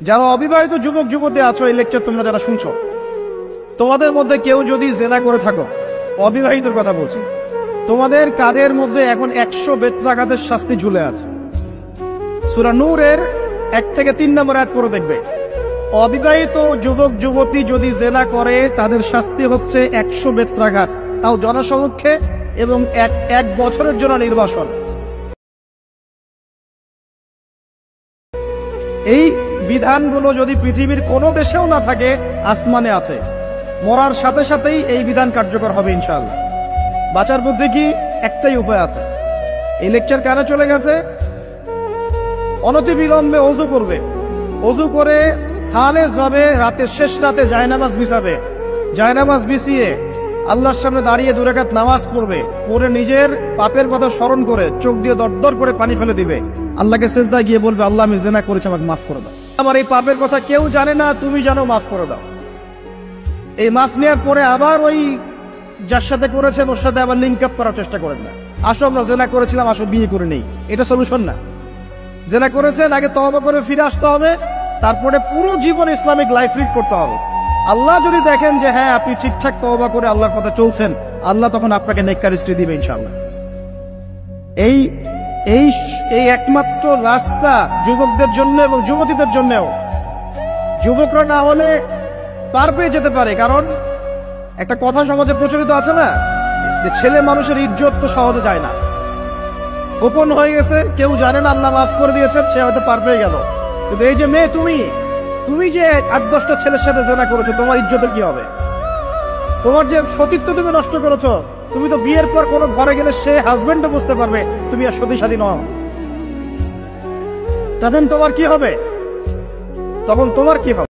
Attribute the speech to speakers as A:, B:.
A: যারা অবিবাহিত যুবক যুবতী আছো, এই লেকচার তোমরা যারা শুনছো, তোমাদের মধ্যে কেউ যদি জেনা করে থাকো, অবিবাহিতর কথা বলছি, তোমাদের কাদের মধ্যে এখন 100 বেত্রাঘাতের শাস্তি ঝুলে আছে। সূরা নূরের 1 থেকে 3 নম্বর আয়াত পড়ে দেখবে, অবিবাহিত যুবক যুবতী যদি জেনা করে তাদের শাস্তি হচ্ছে 100 বেত্রাঘাত, তাও জনসমক্ষে, এবং এক বছরের জন্য নির্বাসন। এই বিধানগুলো যদি পৃথিবীর কোনো দেশেও না থাকে, আসমানে আছে। মরার সাথে সাথেই এই বিধান কার্যকর হবে ইনশাআল্লাহ। বাঁচার বুদ্ধি কি? একটাই উপায় আছে। এই লেকচার কানে চলে গেছে, অনতিবিলম্বে ওযু করবে। ওযু করে খালেস ভাবে রাতের শেষ রাতে জায়নামাজ বিছাবে। জায়নামাজ বিছিয়ে আল্লাহর সামনে দাঁড়িয়ে 2 রাকাত নামাজ পড়বে। পড়ে নিজের পাপের কথা স্মরণ করে চোখ দিয়ে দরদর করে পানি ফেলে দিবে। আল্লাহকে সিজদায় গিয়ে বলবে, আল্লাহ আমি জিনা করেছি, আমাকে মাফ করে দাও। আমার এই পাপের কথা কেউ জানে না, তুমি জানো, মাফ করে দাও। এই মাফ নেওয়ার পরে আবার ওই যার সাথে করেছেন ওর সাথে আবার লিঙ্ক আপ করার চেষ্টা করেন না। আসো আমরা জেনা করেছিলাম, আসো বিয়ে করে নেই, এটা সলিউশন না। জেনা করেছেন, আগে তওবা করে ফিরে আসতে হবে, তারপরে পুরো জীবন ইসলামিক লাইফ লিড করতে হবে। আল্লাহ যদি দেখেন যে হ্যাঁ আপনি ঠিকঠাক তওবা করে আল্লাহর কথা চলছেন, আল্লাহ তখন আপনাকে নেককার স্ত্রী দিবে ইনশাআল্লাহ। এই এই এই একমাত্র রাস্তা যুবকদের জন্য এবং যুবতীদের জন্যও। যুবকরা না হলে পার পেয়ে যেতে পারে, কারণ একটা কথা সমাজে প্রচলিত আছে না, যে ছেলে মানুষের ইজ্জত তো সহজে যায় না। গোপন হয়ে গেছে, কেউ জানে না, আল্লাহ মাফ করে দিয়েছেন, সে হয়তো পার পেয়ে গেল। কিন্তু এই যে মেয়ে, তুমি যে 8-10টা ছেলের সাথে জেনা করেছো, তোমার ইজ্জতের কি হবে? তোমার যে সতীত্ব তুমি নষ্ট করেছো, তুমি তো বিয়ের পর কোনো ঘরে গেলে সে হাজবেন্ডও বুঝতে পারবে তুমি আর সতী সাথী নও। তখন তোমার কি হবে?